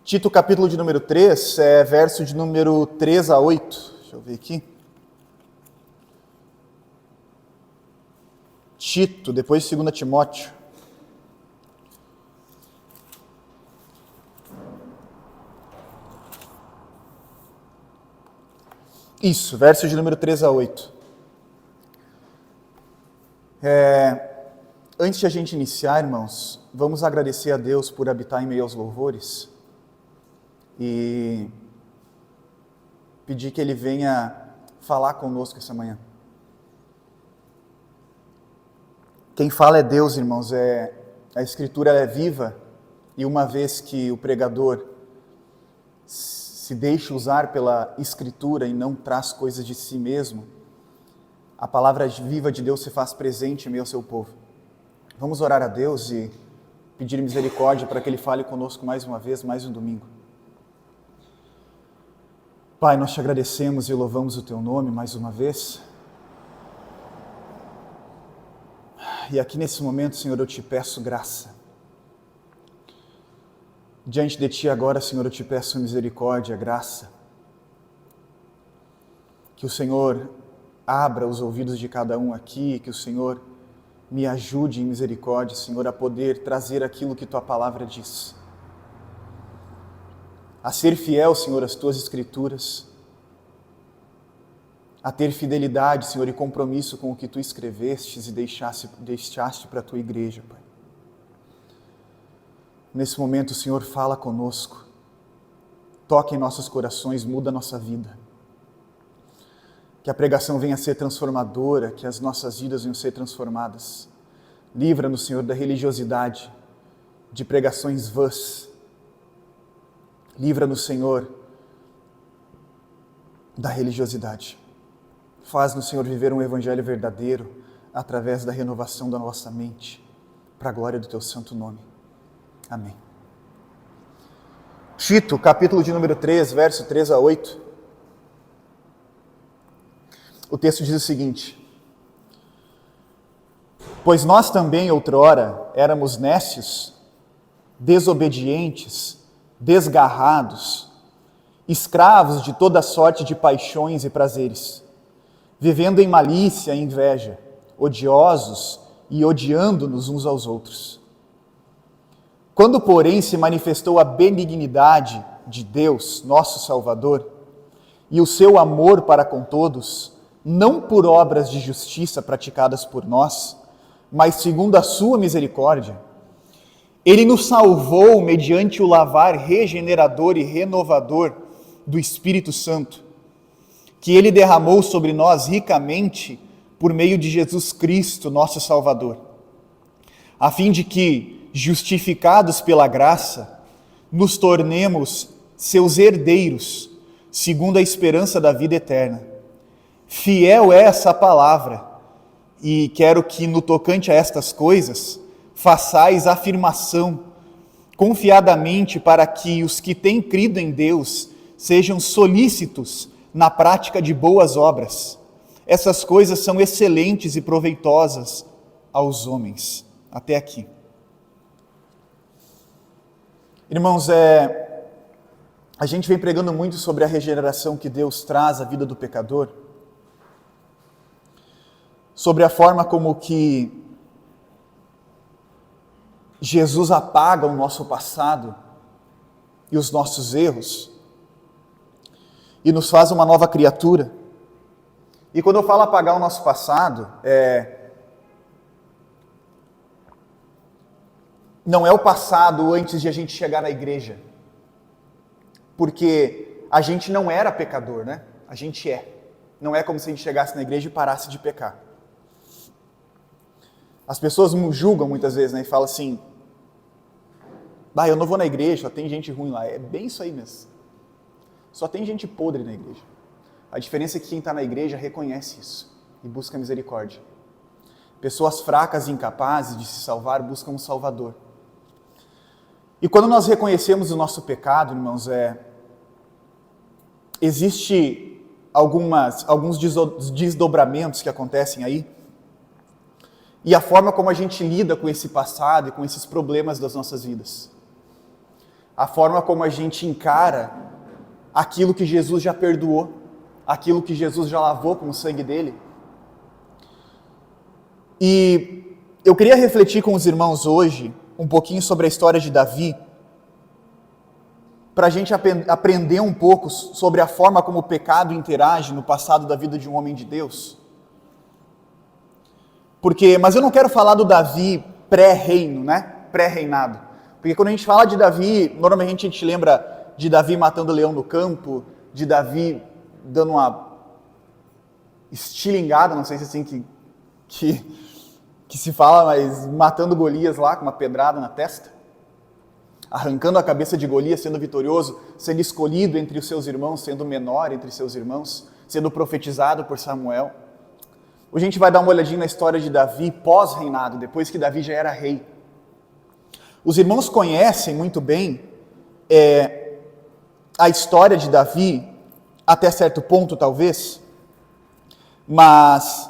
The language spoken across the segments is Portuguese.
Tito, capítulo de número 3, verso de número 3 a 8. Deixa eu ver aqui. Tito, depois 2 Timóteo. Isso, verso de número 3 a 8. Antes de a gente iniciar, irmãos, vamos agradecer a Deus por habitar em meio aos louvores e pedir que Ele venha falar conosco essa manhã. Quem fala é Deus, irmãos, a Escritura é viva e uma vez que o pregador se deixa usar pela Escritura e não traz coisas de si mesmo, a palavra viva de Deus se faz presente em meio ao seu povo. Vamos orar a Deus e pedir misericórdia para que Ele fale conosco mais uma vez, mais um domingo. Pai, nós te agradecemos e louvamos o Teu nome mais uma vez. E aqui nesse momento, Senhor, eu te peço graça. Diante de Ti agora, Senhor, eu te peço misericórdia, graça. Que o Senhor abra os ouvidos de cada um aqui, que o Senhor me ajude em misericórdia, Senhor, a poder trazer aquilo que Tua palavra diz. A ser fiel, Senhor, às Tuas Escrituras, a ter fidelidade, Senhor, e compromisso com o que Tu escrevestes e deixaste para a Tua igreja, Pai. Nesse momento, Senhor, fala conosco, toque em nossos corações, muda a nossa vida. Que a pregação venha a ser transformadora, que as nossas vidas venham a ser transformadas. Livra-nos, Senhor, da religiosidade, de pregações vãs. Livra-nos, Senhor, da religiosidade. Faz-nos, Senhor, viver um evangelho verdadeiro através da renovação da nossa mente, para a glória do Teu santo nome. Amém. Tito, capítulo de número 3, verso 3 a 8. O texto diz o seguinte: pois nós também outrora éramos nécios, desobedientes, desgarrados, escravos de toda sorte de paixões e prazeres, vivendo em malícia e inveja, odiosos e odiando-nos uns aos outros. Quando, porém, se manifestou a benignidade de Deus, nosso Salvador, e o seu amor para com todos, não por obras de justiça praticadas por nós, mas segundo a sua misericórdia, Ele nos salvou mediante o lavar regenerador e renovador do Espírito Santo, que Ele derramou sobre nós ricamente por meio de Jesus Cristo, nosso Salvador, a fim de que, justificados pela graça, nos tornemos seus herdeiros, segundo a esperança da vida eterna. Fiel é essa palavra, e quero que no tocante a estas coisas, façais afirmação, confiadamente, para que os que têm crido em Deus sejam solícitos na prática de boas obras. Essas coisas são excelentes e proveitosas aos homens. Até aqui. Irmãos, a gente vem pregando muito sobre a regeneração que Deus traz à vida do pecador, sobre a forma como que Jesus apaga o nosso passado e os nossos erros e nos faz uma nova criatura. E quando eu falo apagar o nosso passado, não é o passado antes de a gente chegar na igreja, porque a gente não era pecador, né? A gente é. Não é como se a gente chegasse na igreja e parasse de pecar. As pessoas me julgam muitas vezes, né? E falam assim, eu não vou na igreja, só tem gente ruim lá. É bem isso aí mesmo. Só tem gente podre na igreja. A diferença é que quem está na igreja reconhece isso e busca misericórdia. Pessoas fracas e incapazes de se salvar buscam um Salvador. E quando nós reconhecemos o nosso pecado, irmãos, existe alguns desdobramentos que acontecem aí, e a forma como a gente lida com esse passado e com esses problemas das nossas vidas. a forma como a gente encara aquilo que Jesus já perdoou, aquilo que Jesus já lavou com o sangue dele. E eu queria refletir com os irmãos hoje um pouquinho sobre a história de Davi, para a gente aprender um pouco sobre a forma como o pecado interage no passado da vida de um homem de Deus. Mas eu não quero falar do Davi pré-reino, né? Pré-reinado. Porque quando a gente fala de Davi, normalmente a gente lembra de Davi matando o leão no campo, de Davi dando uma estilingada, não sei se é assim que se fala, mas matando Golias lá com uma pedrada na testa, arrancando a cabeça de Golias, sendo vitorioso, sendo escolhido entre os seus irmãos, sendo menor entre seus irmãos, sendo profetizado por Samuel. Hoje a gente vai dar uma olhadinha na história de Davi pós-reinado, depois que Davi já era rei. Os irmãos conhecem muito bem a história de Davi, até certo ponto talvez, mas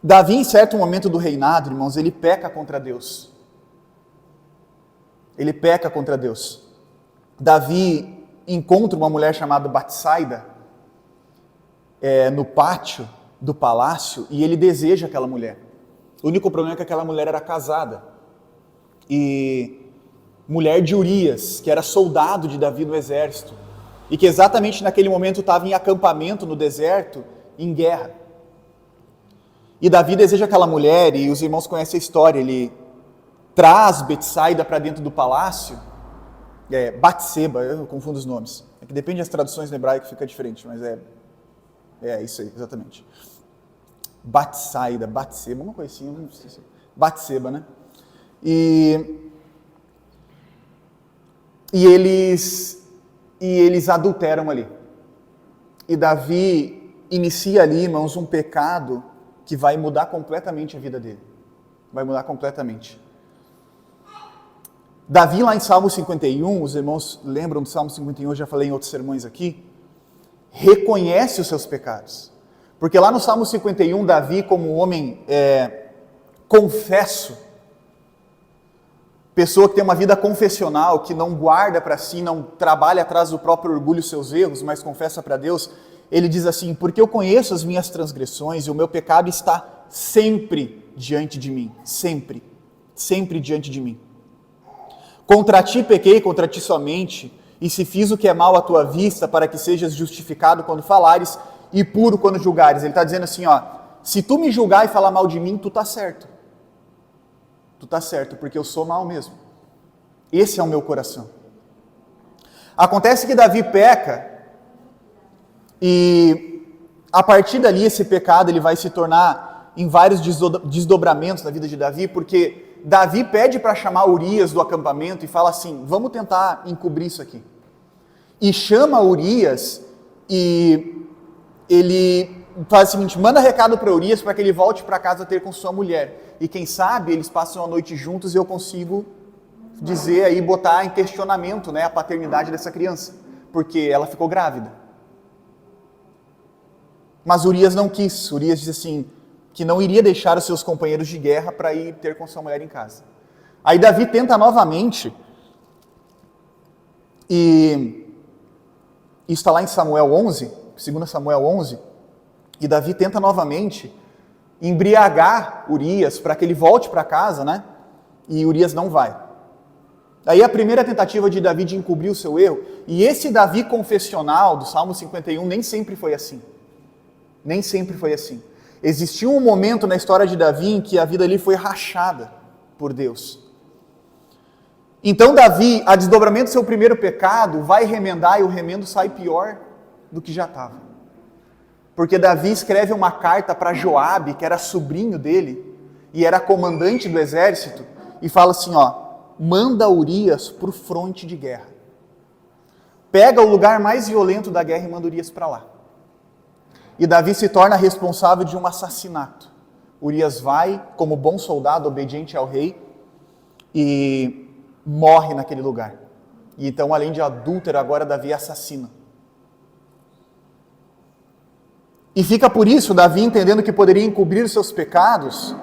Davi, em certo momento do reinado, irmãos, ele peca contra Deus. Ele peca contra Deus. Davi encontra uma mulher chamada Batsaida no pátio do palácio e ele deseja aquela mulher. O único problema é que aquela mulher era casada. E mulher de Urias, que era soldado de Davi no exército. E que exatamente naquele momento estava em acampamento no deserto, em guerra. E Davi deseja aquela mulher, e os irmãos conhecem a história, ele traz Betsaida para dentro do palácio, Batseba, eu confundo os nomes, é que depende das traduções no hebraico, fica diferente, mas é isso aí, exatamente. Batseba, uma coisa assim, não sei se... Batseba, né? E eles adulteram ali. E Davi inicia ali, irmãos, um pecado que vai mudar completamente a vida dele. Vai mudar completamente. Davi, lá em Salmo 51, os irmãos lembram do Salmo 51, eu já falei em outros sermões aqui, reconhece os seus pecados. Porque lá no Salmo 51, Davi, como homem confesso, pessoa que tem uma vida confessional, que não guarda para si, não trabalha atrás do próprio orgulho seus erros, mas confessa para Deus, ele diz assim, porque eu conheço as minhas transgressões e o meu pecado está sempre diante de mim, sempre diante de mim. Contra ti pequei, contra ti somente, e se fiz o que é mal à tua vista, para que sejas justificado quando falares e puro quando julgares. Ele está dizendo assim, se tu me julgar e falar mal de mim, tu está certo. Tu está certo, porque eu sou mal mesmo. Esse é o meu coração. Acontece que Davi peca, e a partir dali esse pecado ele vai se tornar em vários desdobramentos na vida de Davi, porque Davi pede para chamar Urias do acampamento e fala assim, vamos tentar encobrir isso aqui. E chama Urias e ele faz o seguinte, manda recado para Urias para que ele volte para casa ter com sua mulher. E quem sabe eles passam a noite juntos e eu consigo dizer aí, botar em questionamento, a paternidade dessa criança, porque ela ficou grávida. Mas Urias não quis. Urias disse assim, que não iria deixar os seus companheiros de guerra para ir ter com sua mulher em casa. Aí Davi tenta novamente, e isso está lá em Samuel 11, 2 Samuel 11, e Davi tenta novamente embriagar Urias para que ele volte para casa, e Urias não vai. Aí a primeira tentativa de Davi de encobrir o seu erro, e esse Davi confessional do Salmo 51 nem sempre foi assim. Nem sempre foi assim. Existiu um momento na história de Davi em que a vida ali foi rachada por Deus. Então Davi, a desdobramento do seu primeiro pecado, vai remendar e o remendo sai pior do que já estava. Porque Davi escreve uma carta para Joabe, que era sobrinho dele, e era comandante do exército, e fala assim, manda Urias para o fronte de guerra. Pega o lugar mais violento da guerra e manda Urias para lá. E Davi se torna responsável de um assassinato. Urias vai, como bom soldado, obediente ao rei, e morre naquele lugar. E então, além de adúltero, agora Davi assassina. E fica por isso, Davi entendendo que poderia encobrir os seus pecados,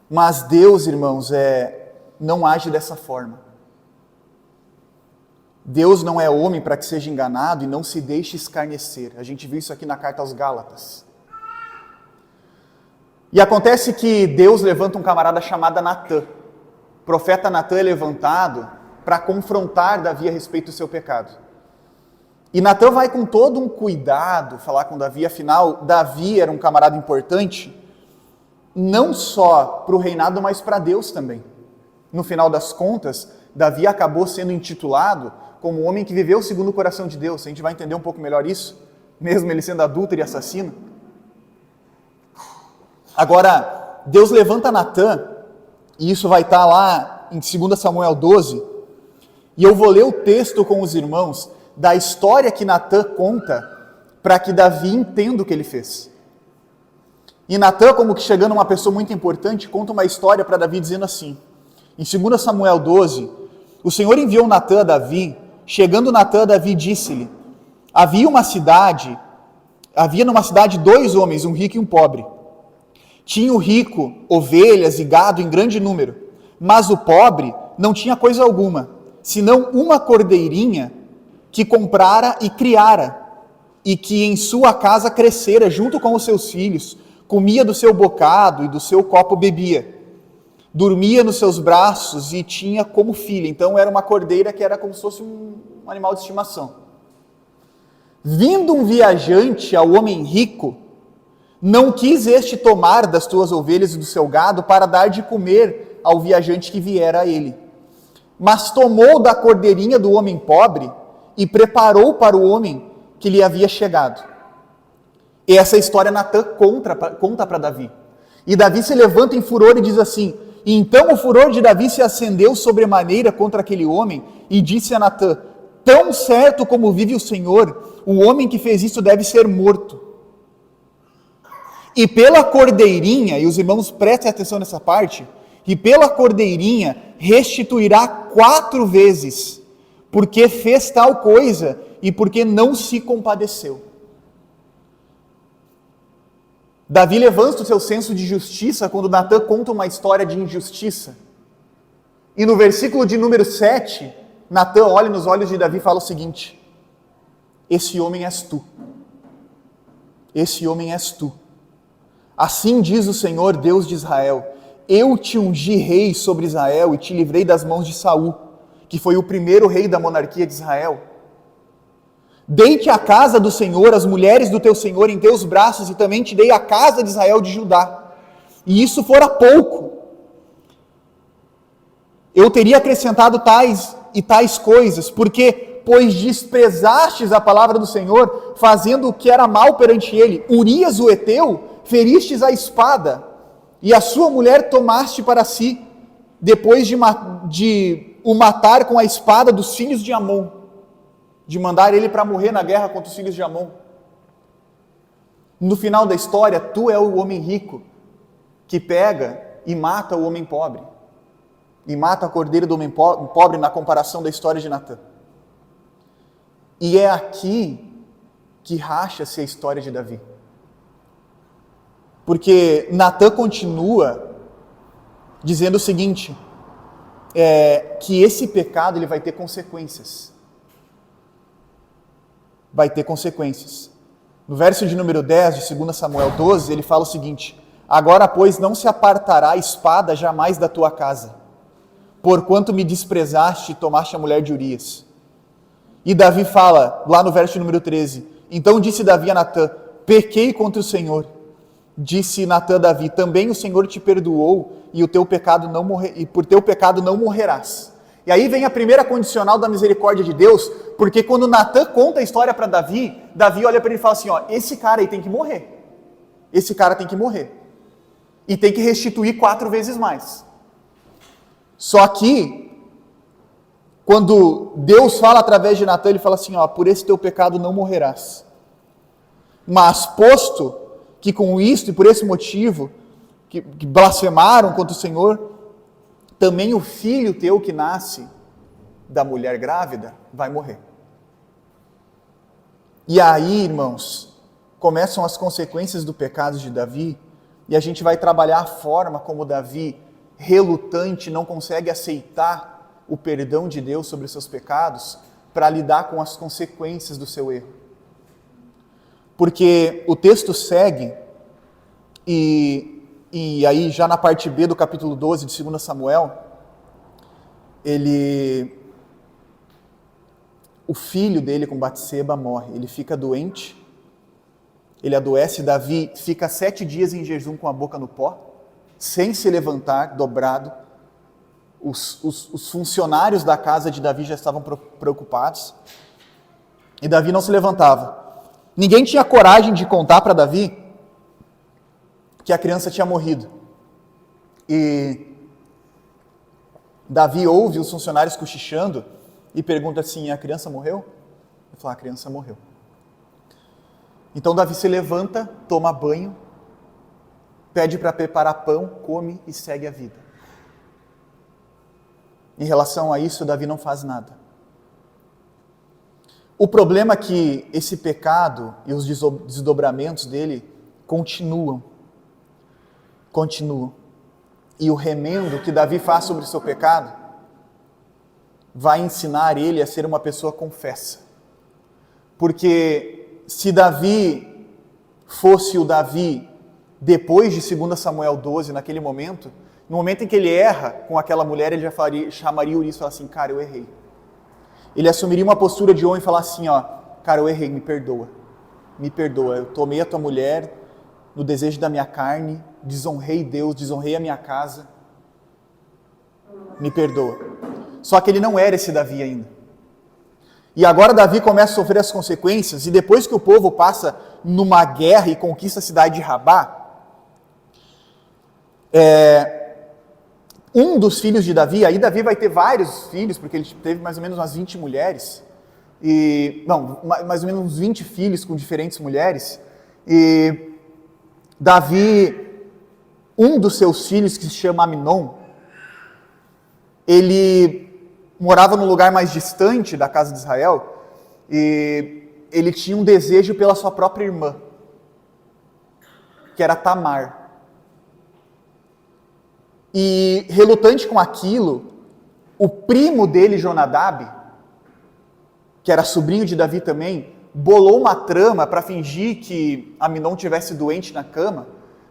mas Deus, irmãos, não age dessa forma. Deus não é homem para que seja enganado e não se deixe escarnecer. A gente viu isso aqui na carta aos Gálatas. E acontece que Deus levanta um camarada chamado Natã. O profeta Natã é levantado para confrontar Davi a respeito do seu pecado. E Natã vai com todo um cuidado falar com Davi, afinal, Davi era um camarada importante, não só para o reinado, mas para Deus também. No final das contas, Davi acabou sendo intitulado como um homem que viveu segundo o coração de Deus. A gente vai entender um pouco melhor isso, mesmo ele sendo adúltero e assassino. Agora, Deus levanta Natã, e isso vai estar lá em 2 Samuel 12, e eu vou ler o texto com os irmãos da história que Natã conta para que Davi entenda o que ele fez. E Natã, como que chegando uma pessoa muito importante, conta uma história para Davi dizendo assim, em 2 Samuel 12, o Senhor enviou Natã a Davi, chegando Natã a Davi disse-lhe, havia numa cidade 2 homens, um rico e um pobre. Tinha o rico ovelhas e gado em grande número, mas o pobre não tinha coisa alguma, senão uma cordeirinha que comprara e criara, e que em sua casa crescera junto com os seus filhos, comia do seu bocado e do seu copo bebia, dormia nos seus braços e tinha como filha. Então era uma cordeira que era como se fosse um animal de estimação. Vindo um viajante ao homem rico, não quis este tomar das tuas ovelhas e do seu gado para dar de comer ao viajante que viera a ele, mas tomou da cordeirinha do homem pobre e preparou para o homem que lhe havia chegado. E essa história Natã conta para Davi. E Davi se levanta em furor e diz assim, e então o furor de Davi se acendeu sobremaneira contra aquele homem e disse a Natã, tão certo como vive o Senhor, o homem que fez isso deve ser morto. E pela cordeirinha, e os irmãos prestem atenção nessa parte, e pela cordeirinha restituirá 4 vezes, porque fez tal coisa e porque não se compadeceu. Davi levanta o seu senso de justiça quando Natã conta uma história de injustiça. E no versículo de número 7, Natã olha nos olhos de Davi e fala o seguinte, esse homem és tu. Esse homem és tu. Assim diz o Senhor, Deus de Israel, eu te ungi rei sobre Israel e te livrei das mãos de Saul, que foi o primeiro rei da monarquia de Israel. Dei-te a casa do Senhor, as mulheres do teu Senhor em teus braços, e também te dei a casa de Israel de Judá. E isso fora pouco. Eu teria acrescentado tais e tais coisas, porque, pois desprezastes a palavra do Senhor, fazendo o que era mal perante ele, Urias o Heteu, feristes a espada, e a sua mulher tomaste para si, depois de o matar com a espada dos filhos de Amon, de mandar ele para morrer na guerra contra os filhos de Amon. No final da história, tu é o homem rico, que pega e mata o homem pobre, e mata a cordeira do homem pobre na comparação da história de Natã. E é aqui que racha-se a história de Davi. Porque Natã continua dizendo o seguinte, que esse pecado ele vai ter consequências. Vai ter consequências. No verso de número 10 de 2 Samuel 12, ele fala o seguinte, agora, pois, não se apartará a espada jamais da tua casa, porquanto me desprezaste e tomaste a mulher de Urias. E Davi fala, lá no verso de número 13, então disse Davi a Natã, pequei contra o Senhor. Disse Natã a Davi, também o Senhor te perdoou e por teu pecado não morrerás. E aí vem a primeira condicional da misericórdia de Deus, porque quando Natã conta a história para Davi, Davi olha para ele e fala assim, esse cara aí tem que morrer. Esse cara tem que morrer. E tem que restituir 4 vezes mais. Só que, quando Deus fala através de Natã, ele fala assim, por esse teu pecado não morrerás. Mas posto que com isto e por esse motivo, que blasfemaram contra o Senhor, também o filho teu que nasce da mulher grávida vai morrer. E aí, irmãos, começam as consequências do pecado de Davi, e a gente vai trabalhar a forma como Davi, relutante, não consegue aceitar o perdão de Deus sobre os seus pecados, para lidar com as consequências do seu erro. Porque o texto segue, e aí já na parte B do capítulo 12 de 2 Samuel, o filho dele com Batseba morre, ele fica doente, ele adoece, Davi fica 7 dias em jejum com a boca no pó, sem se levantar, dobrado. Os funcionários da casa de Davi já estavam preocupados, e Davi não se levantava. Ninguém tinha coragem de contar para Davi que a criança tinha morrido. E Davi ouve os funcionários cochichando e pergunta assim: a criança morreu? Ele fala: a criança morreu. Então Davi se levanta, toma banho, pede para preparar pão, come e segue a vida. Em relação a isso, Davi não faz nada. O problema é que esse pecado e os desdobramentos dele continuam. E o remendo que Davi faz sobre o seu pecado vai ensinar ele a ser uma pessoa confessa. Porque se Davi fosse o Davi depois de 2 Samuel 12, naquele momento, no momento em que ele erra com aquela mulher, ele já chamaria Urias e falaria assim: cara, eu errei. Ele assumiria uma postura de homem e falar assim: ó, cara, eu errei, me perdoa, eu tomei a tua mulher no desejo da minha carne, desonrei Deus, desonrei a minha casa, me perdoa. Só que ele não era esse Davi ainda. E agora Davi começa a sofrer as consequências, e depois que o povo passa numa guerra e conquista a cidade de Rabá, um dos filhos de Davi, aí Davi vai ter vários filhos, porque ele teve mais ou menos umas 20 mulheres, mais ou menos uns 20 filhos com diferentes mulheres, e Davi, um dos seus filhos, que se chama Amnon, ele morava num lugar mais distante da casa de Israel, e ele tinha um desejo pela sua própria irmã, que era Tamar. E relutante com aquilo, o primo dele, Jonadab, que era sobrinho de Davi também, bolou uma trama para fingir que Amnon estivesse doente na cama.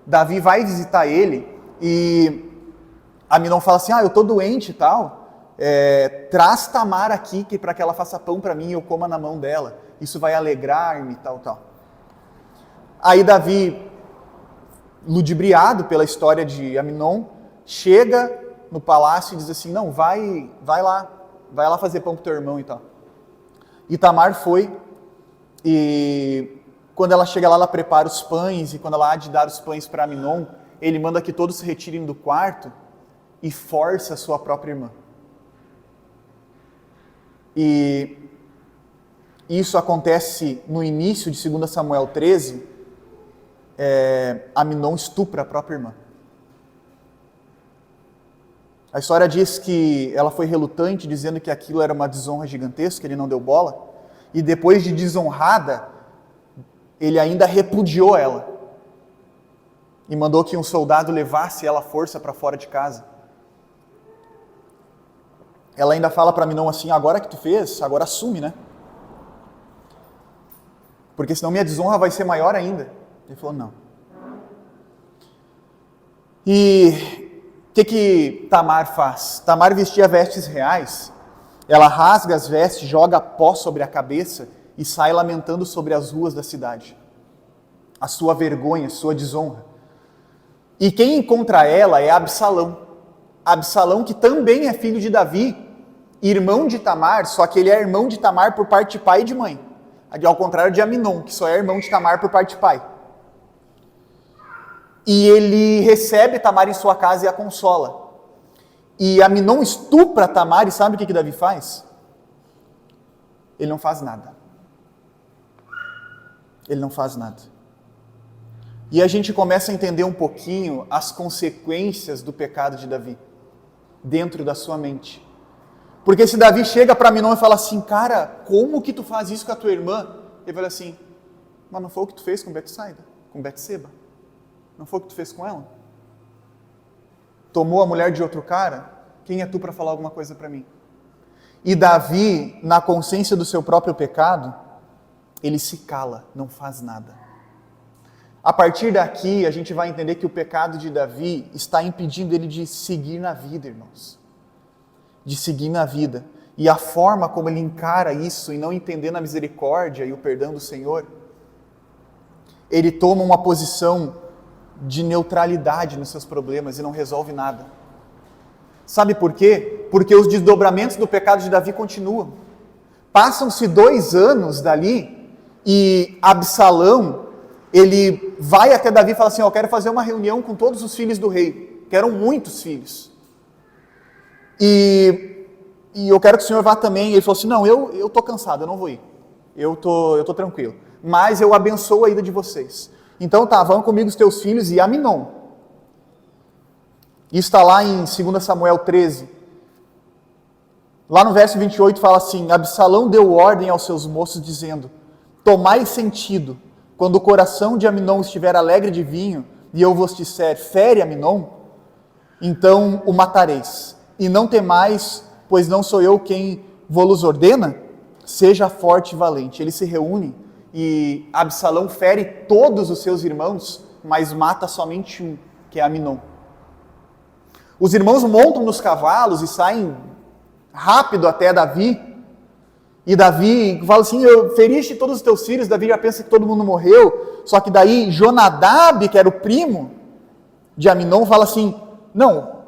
Davi vai visitar ele e Amnon fala assim: eu estou doente e tal, traz Tamar aqui para que ela faça pão para mim e eu coma na mão dela. Isso vai alegrar-me e tal. Aí Davi, ludibriado pela história de Amnon, chega no palácio e diz assim: não, vai lá fazer pão pro teu irmão e tal. E Tamar foi, e quando ela chega lá, ela prepara os pães, e quando ela há de dar os pães para Amnon, ele manda que todos se retirem do quarto e força a sua própria irmã. E isso acontece no início de 2 Samuel 13, Amnon estupra a própria irmã. A história diz que ela foi relutante, dizendo que aquilo era uma desonra gigantesca, que ele não deu bola. E depois de desonrada, ele ainda repudiou ela. E mandou que um soldado levasse ela à força para fora de casa. Ela ainda fala para Amnon assim: agora que tu fez, agora assume, né? Porque senão minha desonra vai ser maior ainda. Ele falou: não. E o que Tamar faz? Tamar vestia vestes reais, ela rasga as vestes, joga pó sobre a cabeça e sai lamentando sobre as ruas da cidade. A sua vergonha, a sua desonra. E quem encontra ela é Absalão. Absalão, que também é filho de Davi, irmão de Tamar, só que ele é irmão de Tamar por parte de pai e de mãe. Ao contrário de Amnon, que só é irmão de Tamar por parte de pai. E ele recebe Tamar em sua casa e a consola. E Amnon estupra Tamar, e sabe o que Davi faz? Ele não faz nada. Ele não faz nada. E a gente começa a entender um pouquinho as consequências do pecado de Davi, dentro da sua mente. Porque se Davi chega para Amnon e fala assim: cara, como que tu faz isso com a tua irmã? Ele fala assim: mas não foi o que tu fez com Betseba? Não foi o que tu fez com ela? Tomou a mulher de outro cara? Quem é tu para falar alguma coisa para mim? E Davi, na consciência do seu próprio pecado, ele se cala, não faz nada. A partir daqui, a gente vai entender que o pecado de Davi está impedindo ele de seguir na vida, irmãos. De seguir na vida. E a forma como ele encara isso, e não entendendo a misericórdia e o perdão do Senhor, ele toma uma posição de neutralidade nos seus problemas e não resolve nada. Sabe por quê? Porque os desdobramentos do pecado de Davi continuam. Passam-se 2 anos dali e Absalão, ele vai até Davi e fala assim, eu quero fazer uma reunião com todos os filhos do rei, que eram muitos filhos. E eu quero que o senhor vá também. Ele falou assim, não, eu estou cansado, eu não vou ir. Eu tô tranquilo. Mas eu abençoo a ida de vocês. Então tá, vão comigo os teus filhos e Aminon. Isso está lá em 2 Samuel 13. Lá no verso 28 fala assim, Absalão deu ordem aos seus moços dizendo, tomai sentido, quando o coração de Aminon estiver alegre de vinho, e eu vos disser, fere Aminon, então o matareis. E não temais, pois não sou eu quem vos ordena, seja forte e valente. Eles se reúnem e Absalão fere todos os seus irmãos, mas mata somente um, que é Aminon. Os irmãos montam nos cavalos e saem rápido até Davi, e Davi fala assim, eu feriste todos os teus filhos. Davi já pensa que todo mundo morreu, só que daí Jonadab, que era o primo de Aminon, fala assim, não,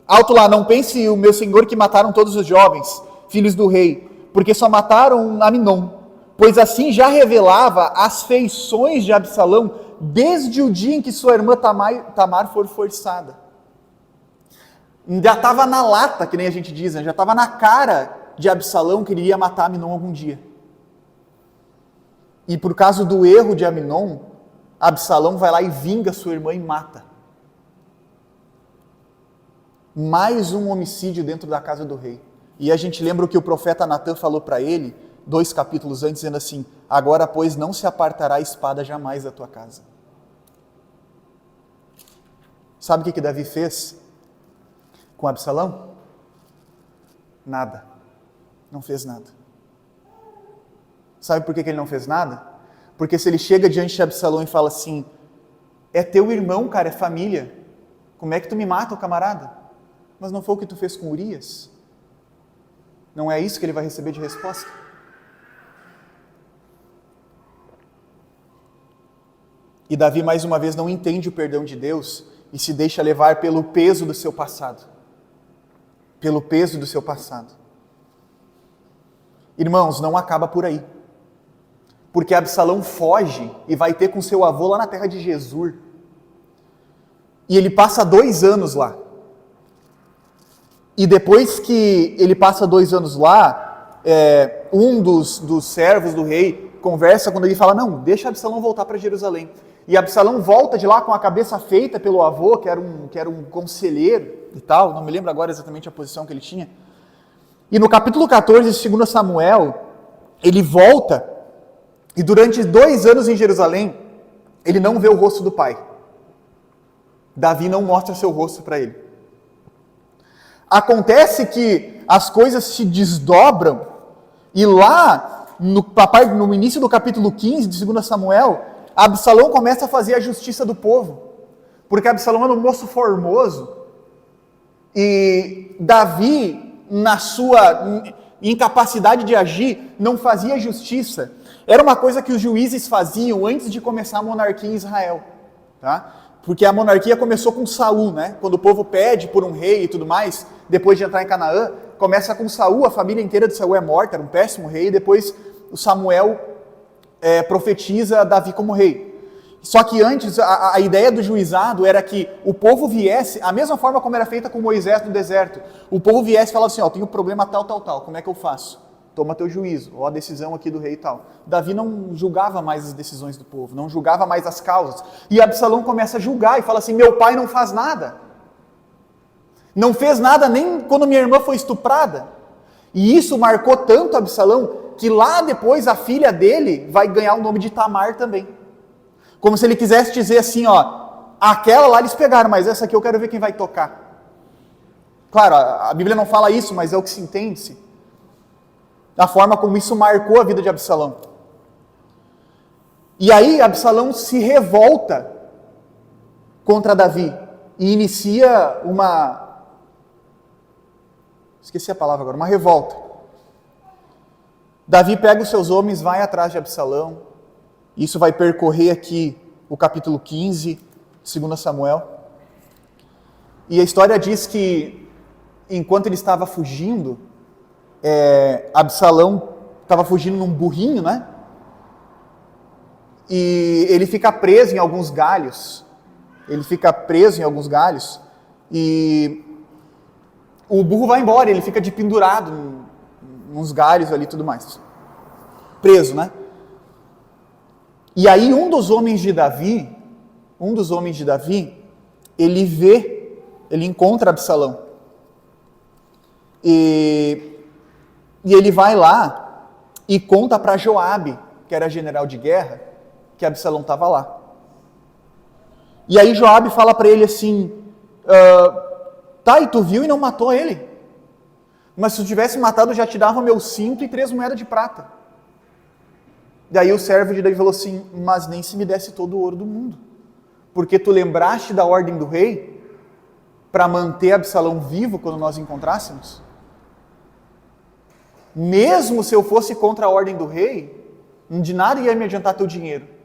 alto lá, não pense o meu senhor que mataram todos os jovens, filhos do rei, porque só mataram Aminon, pois assim já revelava as feições de Absalão desde o dia em que sua irmã Tamar foi forçada. Já estava na lata, que nem a gente diz, né? Já estava na cara de Absalão que ele ia matar Aminon algum dia. E por causa do erro de Aminon, Absalão vai lá e vinga sua irmã e mata. Mais um homicídio dentro da casa do rei. E a gente lembra o que o profeta Natã falou para ele, 2 capítulos antes, dizendo assim, agora, pois, não se apartará a espada jamais da tua casa. Sabe o que Davi fez com Absalão? Nada. Não fez nada. Sabe por que ele não fez nada? Porque se ele chega diante de Absalão e fala assim, é teu irmão, cara, é família, como é que tu me mata, o camarada? Mas não foi o que tu fez com Urias? Não é isso que ele vai receber de resposta? E Davi mais uma vez não entende o perdão de Deus e se deixa levar pelo peso do seu passado. Pelo peso do seu passado. Irmãos, não acaba por aí. Porque Absalão foge e vai ter com seu avô lá na terra de Jesur. E ele passa 2 anos lá. E depois que ele passa 2 anos lá, um dos servos do rei conversa quando ele fala, não, deixa Absalão voltar para Jerusalém. E Absalão volta de lá com a cabeça feita pelo avô, que era um conselheiro e tal, não me lembro agora exatamente a posição que ele tinha. E no capítulo 14 de 2 Samuel, ele volta, e durante 2 anos em Jerusalém, ele não vê o rosto do pai. Davi não mostra seu rosto para ele. Acontece que as coisas se desdobram, e lá, no início do capítulo 15 de 2 Samuel, Absalão começa a fazer a justiça do povo, porque Absalão era um moço formoso, e Davi, na sua incapacidade de agir, não fazia justiça. Era uma coisa que os juízes faziam antes de começar a monarquia em Israel, tá? Porque a monarquia começou com Saul, né? Quando o povo pede por um rei e tudo mais, depois de entrar em Canaã, começa com Saul, a família inteira de Saul é morta, era um péssimo rei, e depois o Samuel profetiza Davi como rei. Só que antes, a ideia do juizado era que o povo viesse, a mesma forma como era feita com Moisés no deserto, o povo viesse e falava assim, tenho um problema tal, como é que eu faço? Toma teu juízo, a decisão aqui do rei e tal. Davi não julgava mais as decisões do povo, não julgava mais as causas. E Absalão começa a julgar e fala assim, meu pai não faz nada. Não fez nada nem quando minha irmã foi estuprada. E isso marcou tanto Absalão, que lá depois a filha dele vai ganhar o nome de Tamar também. Como se ele quisesse dizer assim, aquela lá eles pegaram, mas essa aqui eu quero ver quem vai tocar. Claro, a Bíblia não fala isso, mas é o que se entende-se. a forma como isso marcou a vida de Absalão. E aí Absalão se revolta contra Davi e inicia esqueci a palavra agora, uma revolta. Davi pega os seus homens, vai atrás de Absalão. Isso vai percorrer aqui o capítulo 15, 2 Samuel. E a história diz que, enquanto ele estava fugindo, Absalão estava fugindo num burrinho, né? E ele fica preso em alguns galhos. E o burro vai embora, ele fica de pendurado nos galhos ali e tudo mais. Preso, né? E aí um dos homens de Davi, ele encontra Absalão. E ele vai lá e conta para Joabe, que era general de guerra, que Absalão estava lá. E aí Joabe fala para ele assim, tá, e tu viu e não matou ele? Mas se tu tivesse matado, eu já te dava meu cinto e 3 moedas de prata. Daí o servo de Davi falou assim, mas nem se me desse todo o ouro do mundo, porque tu lembraste da ordem do rei para manter Absalão vivo quando nós encontrássemos? Mesmo se eu fosse contra a ordem do rei, de nada ia me adiantar teu dinheiro.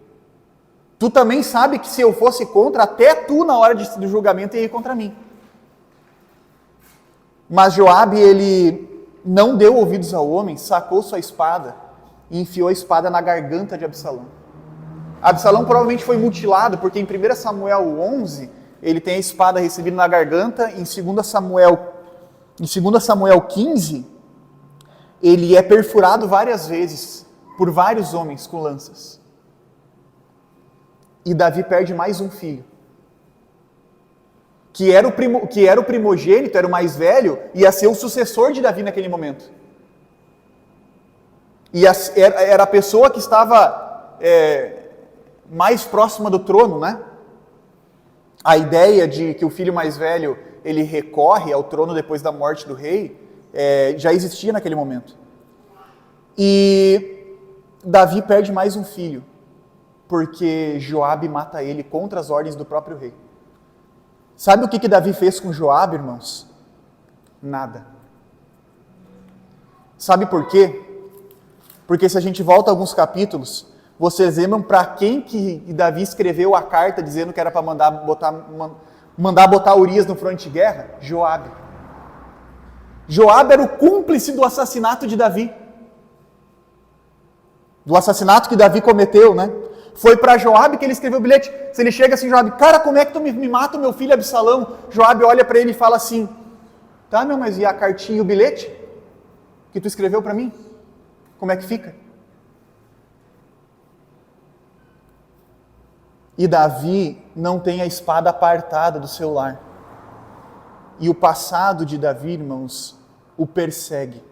Tu também sabe que se eu fosse contra, até tu na hora do julgamento ia ir contra mim. Mas Joabe, ele não deu ouvidos ao homem, sacou sua espada e enfiou a espada na garganta de Absalão. Absalão provavelmente foi mutilado, porque em 1 Samuel 11, ele tem a espada recebida na garganta, em 2 Samuel 15, ele é perfurado várias vezes por vários homens com lanças. E Davi perde mais um filho, que era o primogênito, era o mais velho, ia ser o sucessor de Davi naquele momento. E era a pessoa que estava mais próxima do trono, né? A ideia de que o filho mais velho, ele recorre ao trono depois da morte do rei, já existia naquele momento. E Davi perde mais um filho, porque Joabe mata ele contra as ordens do próprio rei. Sabe o que Davi fez com Joabe, irmãos? Nada. Sabe por quê? Porque se a gente volta a alguns capítulos, vocês lembram para quem que Davi escreveu a carta dizendo que era para mandar botar Urias no fronte de guerra? Joabe. Joabe era o cúmplice do assassinato de Davi. Do assassinato que Davi cometeu, né? Foi para Joabe que ele escreveu o bilhete. Se ele chega assim, Joabe, cara, como é que tu me mata o meu filho Absalão? Joabe olha para ele e fala assim, tá, meu, mas e a cartinha e o bilhete que tu escreveu para mim? Como é que fica? E Davi não tem a espada apartada do seu lar. E o passado de Davi, irmãos, o persegue.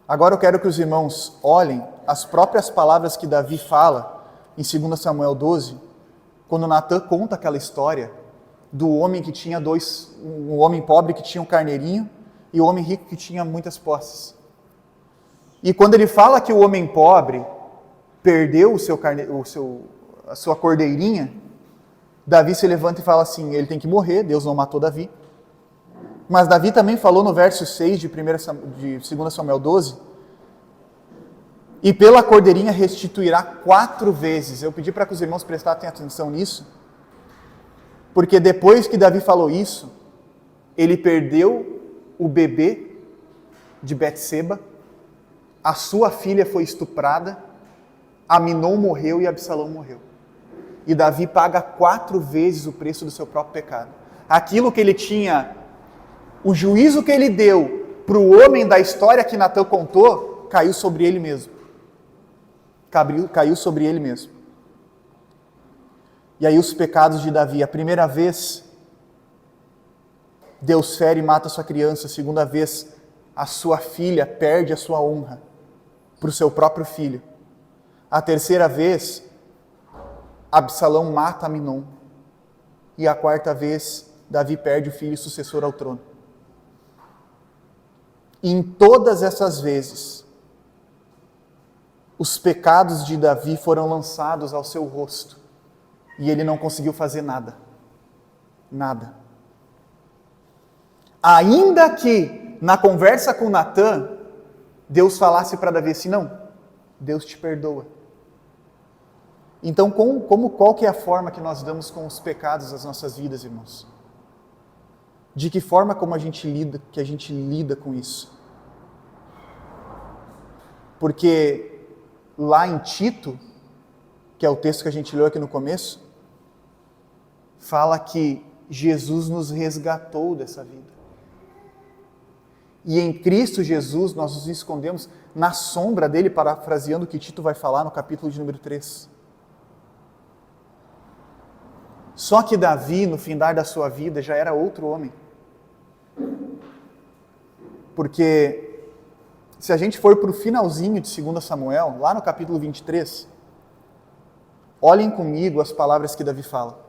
Agora eu quero que os irmãos olhem as próprias palavras que Davi fala em 2 Samuel 12, quando Natã conta aquela história do homem que tinha um homem pobre que tinha um carneirinho e o homem rico que tinha muitas posses. E quando ele fala que o homem pobre perdeu a sua cordeirinha, Davi se levanta e fala assim, ele tem que morrer, Deus não matou Davi. Mas Davi também falou no verso 6 de 2 Samuel 12, e pela cordeirinha restituirá 4 vezes. Eu pedi para que os irmãos prestassem atenção nisso, porque depois que Davi falou isso, ele perdeu o bebê de Betseba, a sua filha foi estuprada, Aminon morreu e Absalão morreu. E Davi paga 4 vezes o preço do seu próprio pecado. Aquilo que ele tinha, o juízo que ele deu para o homem da história que Natã contou, caiu sobre ele mesmo. Caiu sobre ele mesmo. E aí os pecados de Davi, a primeira vez, Deus fere e mata a sua criança, a segunda vez, a sua filha perde a sua honra para o seu próprio filho. A terceira vez, Absalão mata Aminon. E a quarta vez, Davi perde o filho sucessor ao trono. E em todas essas vezes, os pecados de Davi foram lançados ao seu rosto. E ele não conseguiu fazer nada. Nada. Ainda que, na conversa com Natã, Deus falasse para Davi assim, não, Deus te perdoa. Então, qual que é a forma que nós damos com os pecados das nossas vidas, irmãos? De que forma que a gente lida com isso? Porque lá em Tito, que é o texto que a gente leu aqui no começo, fala que Jesus nos resgatou dessa vida. E em Cristo Jesus nós nos escondemos na sombra dele, parafraseando o que Tito vai falar no capítulo de número 3. Só que Davi, no findar da sua vida, já era outro homem. Porque se a gente for para o finalzinho de 2 Samuel, lá no capítulo 23, olhem comigo as palavras que Davi fala.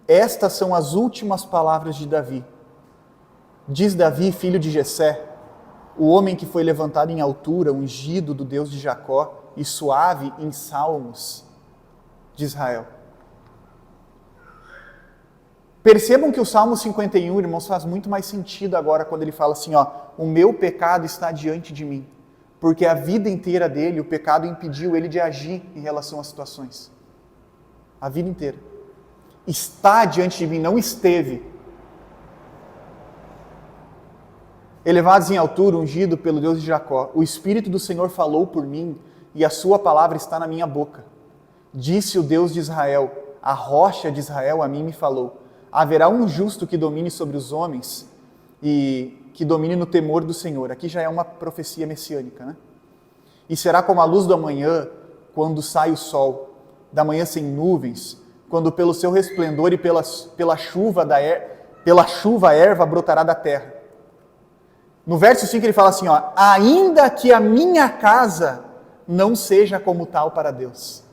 Estas são as últimas palavras de Davi. Diz Davi, filho de Jessé, o homem que foi levantado em altura, ungido do Deus de Jacó e suave em salmos de Israel. Percebam que o Salmo 51, irmãos, faz muito mais sentido agora quando ele fala assim, o meu pecado está diante de mim, porque a vida inteira dele, o pecado impediu ele de agir em relação às situações. A vida inteira. Está diante de mim, não esteve. Elevados em altura, ungido pelo Deus de Jacó, o Espírito do Senhor falou por mim, e a sua palavra está na minha boca. Disse o Deus de Israel, a rocha de Israel a mim me falou. Haverá um justo que domine sobre os homens, e que domine no temor do Senhor. Aqui já é uma profecia messiânica, né? E será como a luz da manhã, quando sai o sol, da manhã sem nuvens, quando pelo seu resplendor e pela chuva a erva brotará da terra. No verso 5 ele fala assim, ainda que a minha casa não seja como tal para Deus.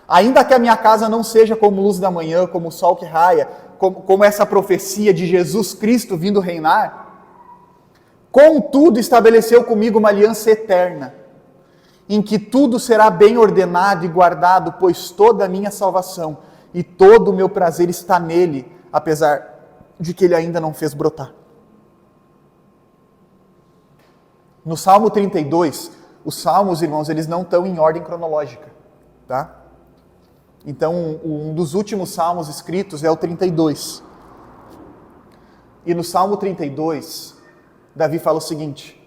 Ainda que a minha casa não seja como luz da manhã, como o sol que raia, como essa profecia de Jesus Cristo vindo reinar, contudo estabeleceu comigo uma aliança eterna, em que tudo será bem ordenado e guardado, pois toda a minha salvação e todo o meu prazer está nele, apesar de que ele ainda não fez brotar. No Salmo 32, os salmos, irmãos, eles não estão em ordem cronológica, tá? Então, um dos últimos salmos escritos é o 32. E no Salmo 32, Davi fala o seguinte: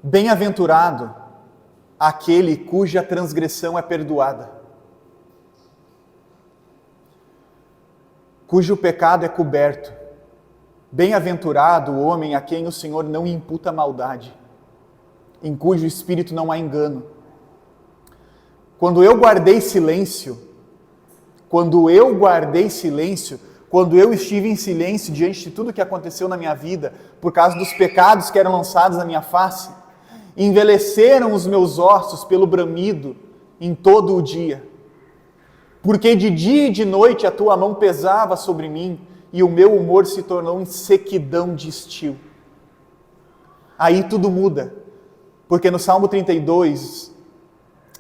bem-aventurado aquele cuja transgressão é perdoada, cujo pecado é coberto. Bem-aventurado o homem a quem o Senhor não imputa maldade, em cujo espírito não há engano. Quando eu guardei silêncio, quando eu estive em silêncio diante de tudo que aconteceu na minha vida, por causa dos pecados que eram lançados na minha face, envelheceram os meus ossos pelo bramido em todo o dia. Porque de dia e de noite a tua mão pesava sobre mim, e o meu humor se tornou em sequidão de estio. Aí tudo muda, porque no Salmo 32,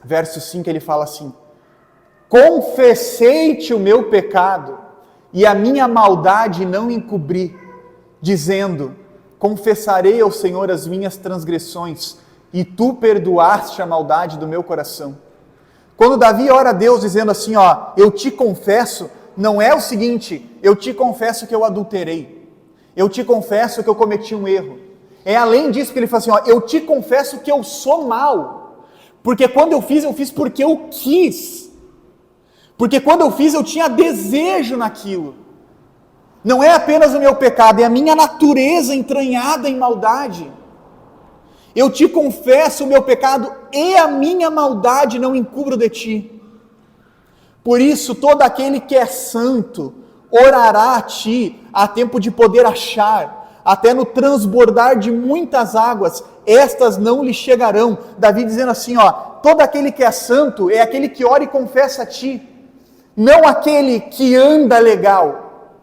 verso 5, ele fala assim: confessei-te o meu pecado, e a minha maldade não encobri, dizendo, confessarei ao Senhor as minhas transgressões, e tu perdoaste a maldade do meu coração. Quando Davi ora a Deus dizendo assim, eu te confesso, não é o seguinte, eu te confesso que eu adulterei, eu te confesso que eu cometi um erro. É além disso que ele fala assim, eu te confesso que eu sou mau, porque quando eu fiz porque eu quis, porque quando eu fiz eu tinha desejo naquilo. Não é apenas o meu pecado, é a minha natureza entranhada em maldade. Eu te confesso o meu pecado e a minha maldade não encubro de ti. Por isso, todo aquele que é santo orará a ti, a tempo de poder achar, até no transbordar de muitas águas, estas não lhe chegarão. Davi dizendo assim, todo aquele que é santo é aquele que ora e confessa a ti, não aquele que anda legal,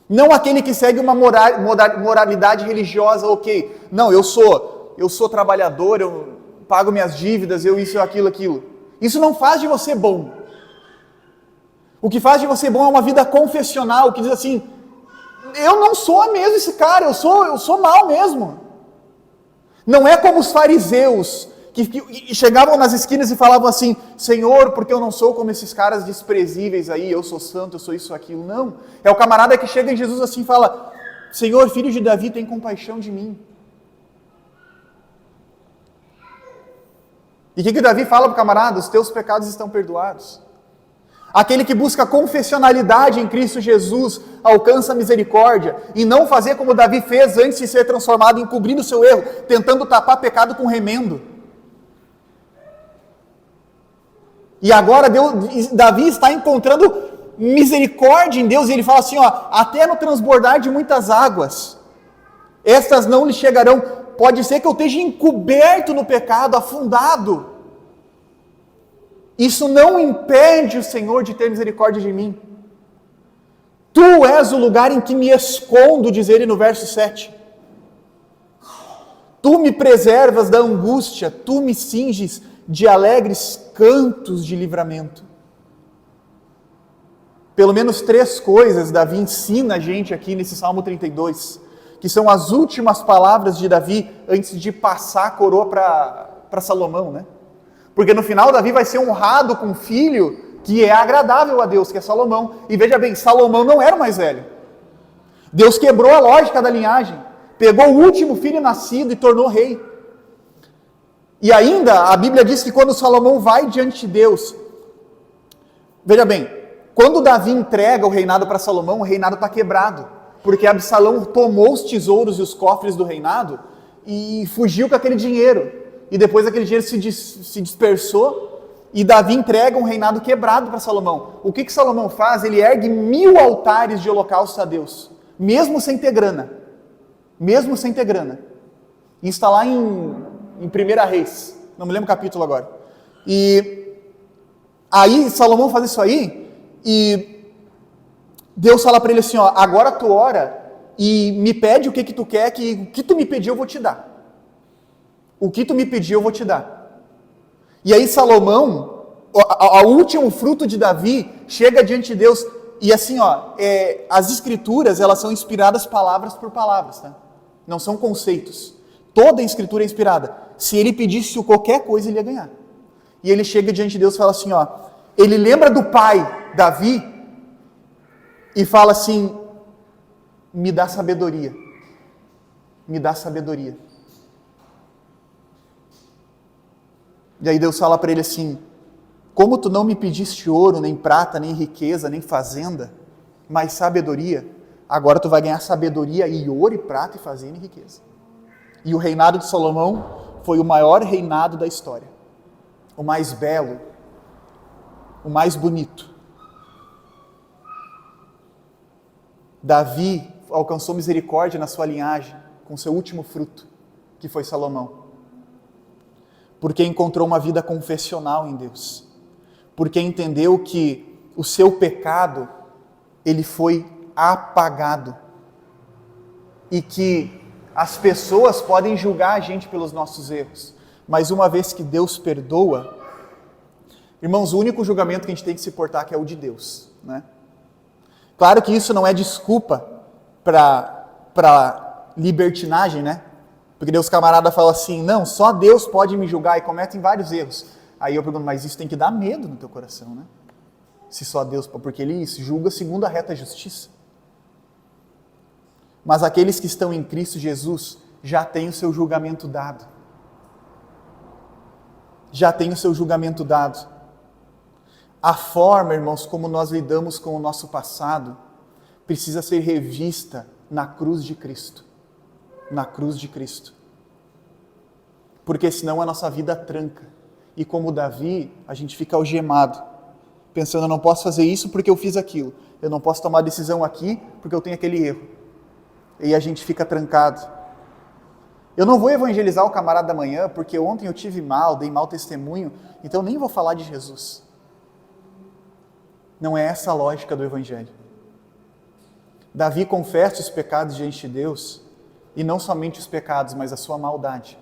Não aquele que segue uma moralidade religiosa, ok. Não, eu sou trabalhador, eu pago minhas dívidas, eu isso, aquilo. Isso não faz de você bom. O que faz de você bom é uma vida confessional, que diz assim, eu não sou mesmo esse cara, eu sou mal mesmo. Não é como os fariseus, que chegavam nas esquinas e falavam assim, Senhor, porque eu não sou como esses caras desprezíveis aí, eu sou santo, eu sou isso, aquilo. Não, é o camarada que chega em Jesus assim e fala, Senhor, filho de Davi, tem compaixão de mim. E o que Davi fala para o camarada? Os teus pecados estão perdoados. Aquele que busca confessionalidade em Cristo Jesus alcança a misericórdia e não fazer como Davi fez antes de ser transformado, encobrindo o seu erro, tentando tapar pecado com remendo. E agora Davi está encontrando misericórdia em Deus e ele fala assim, até no transbordar de muitas águas, estas não lhe chegarão. Pode ser que eu esteja encoberto no pecado, afundado. Isso não impede o Senhor de ter misericórdia de mim. Tu és o lugar em que me escondo, diz ele no verso 7. Tu me preservas da angústia, tu me cinges de alegres cantos de livramento. Pelo menos 3 coisas Davi ensina a gente aqui nesse Salmo 32, que são as últimas palavras de Davi antes de passar a coroa para Salomão, né? Porque no final Davi vai ser honrado com um filho que é agradável a Deus, que é Salomão. E veja bem, Salomão não era o mais velho. Deus quebrou a lógica da linhagem, pegou o último filho nascido e tornou rei. E ainda a Bíblia diz que quando Salomão vai diante de Deus, veja bem, quando Davi entrega o reinado para Salomão, o reinado está quebrado, porque Absalão tomou os tesouros e os cofres do reinado e fugiu com aquele dinheiro. E depois aquele dinheiro se dispersou e Davi entrega um reinado quebrado para Salomão. O que Salomão faz? Ele ergue 1000 altares de holocausto a Deus, mesmo sem ter grana. Mesmo sem ter grana. E está lá em 1 Reis, não me lembro o capítulo agora. E aí Salomão faz isso aí e Deus fala para ele assim, agora tu ora e me pede o que tu quer, que o que tu me pedir eu vou te dar. O que tu me pedir eu vou te dar. E aí Salomão, o último fruto de Davi, chega diante de Deus e assim, as escrituras, elas são inspiradas palavras por palavras, tá? Não são conceitos. Toda a escritura é inspirada. Se ele pedisse qualquer coisa, ele ia ganhar. E ele chega diante de Deus e fala assim, ele lembra do pai, Davi, e fala assim, me dá sabedoria. Me dá sabedoria. E aí Deus fala para ele assim, como tu não me pediste ouro, nem prata, nem riqueza, nem fazenda, mas sabedoria, agora tu vai ganhar sabedoria e ouro e prata e fazenda e riqueza. E o reinado de Salomão foi o maior reinado da história. O mais belo, o mais bonito. Davi alcançou misericórdia na sua linhagem com seu último fruto, que foi Salomão. Porque encontrou uma vida confessional em Deus. Porque entendeu que o seu pecado, ele foi apagado. E que as pessoas podem julgar a gente pelos nossos erros. Mas uma vez que Deus perdoa, irmãos, o único julgamento que a gente tem que se portar que é o de Deus, né? Claro que isso não é desculpa para libertinagem, né? Porque Deus camarada fala assim, não, só Deus pode me julgar e cometem vários erros. Aí eu pergunto, mas isso tem que dar medo no teu coração, né? Se só Deus, porque Ele julga segundo a reta justiça. Mas aqueles que estão em Cristo Jesus já têm o seu julgamento dado. Já têm o seu julgamento dado. A forma, irmãos, como nós lidamos com o nosso passado, precisa ser revista na cruz de Cristo. Na cruz de Cristo. Porque senão a nossa vida tranca. E como Davi, a gente fica algemado. Pensando, eu não posso fazer isso porque eu fiz aquilo. Eu não posso tomar decisão aqui porque eu tenho aquele erro. E a gente fica trancado. Eu não vou evangelizar o camarada amanhã porque ontem eu tive mal, dei mau testemunho, então nem vou falar de Jesus. Não é essa a lógica do evangelho. Davi confessa os pecados diante de Deus, e não somente os pecados, mas a sua maldade.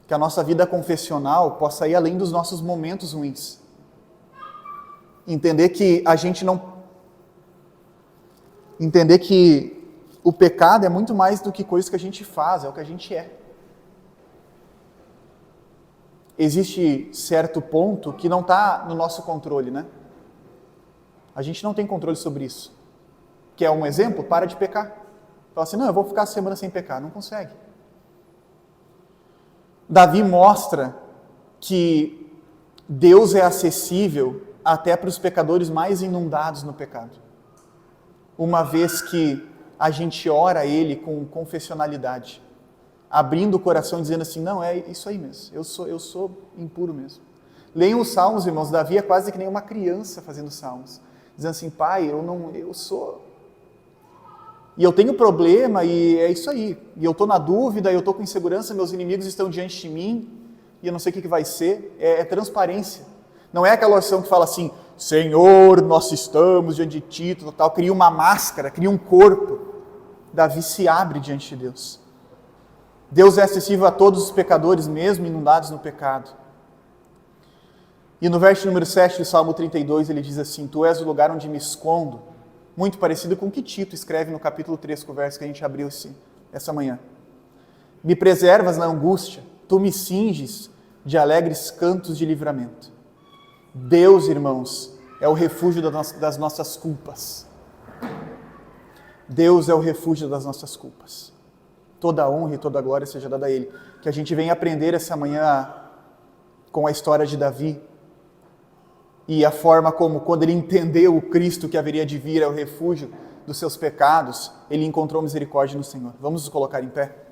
Que a nossa vida confessional possa ir além dos nossos momentos ruins. Entender que o pecado é muito mais do que coisas que a gente faz, é o que a gente é. Existe certo ponto que não está no nosso controle, né? A gente não tem controle sobre isso. Quer um exemplo? Para de pecar. Fala assim, não, eu vou ficar a semana sem pecar. Não consegue. Davi mostra que Deus é acessível até para os pecadores mais inundados no pecado. Uma vez que a gente ora a Ele com confessionalidade, abrindo o coração e dizendo assim, não, é isso aí mesmo, eu sou impuro mesmo. Leiam os Salmos, irmãos, Davi é quase que nem uma criança fazendo Salmos, dizendo assim, Pai, eu sou... E eu tenho problema e é isso aí. E eu estou na dúvida, eu estou com insegurança, meus inimigos estão diante de mim e eu não sei o que vai ser. É transparência. Não é aquela oração que fala assim, Senhor, nós estamos diante de Ti, tal, cria uma máscara, cria um corpo. Davi se abre diante de Deus. Deus é acessível a todos os pecadores, mesmo inundados no pecado. E no verso número 7 do Salmo 32, ele diz assim, Tu és o lugar onde me escondo, muito parecido com o que Tito escreve no capítulo 3, com o verso que a gente abriu essa manhã. Me preservas na angústia, Tu me cinges de alegres cantos de livramento. Deus, irmãos, é o refúgio das nossas culpas. Deus é o refúgio das nossas culpas. Toda a honra e toda a glória seja dada a Ele. Que a gente venha aprender essa manhã com a história de Davi e a forma como, quando ele entendeu o Cristo que haveria de vir ao refúgio dos seus pecados, ele encontrou misericórdia no Senhor. Vamos nos colocar em pé?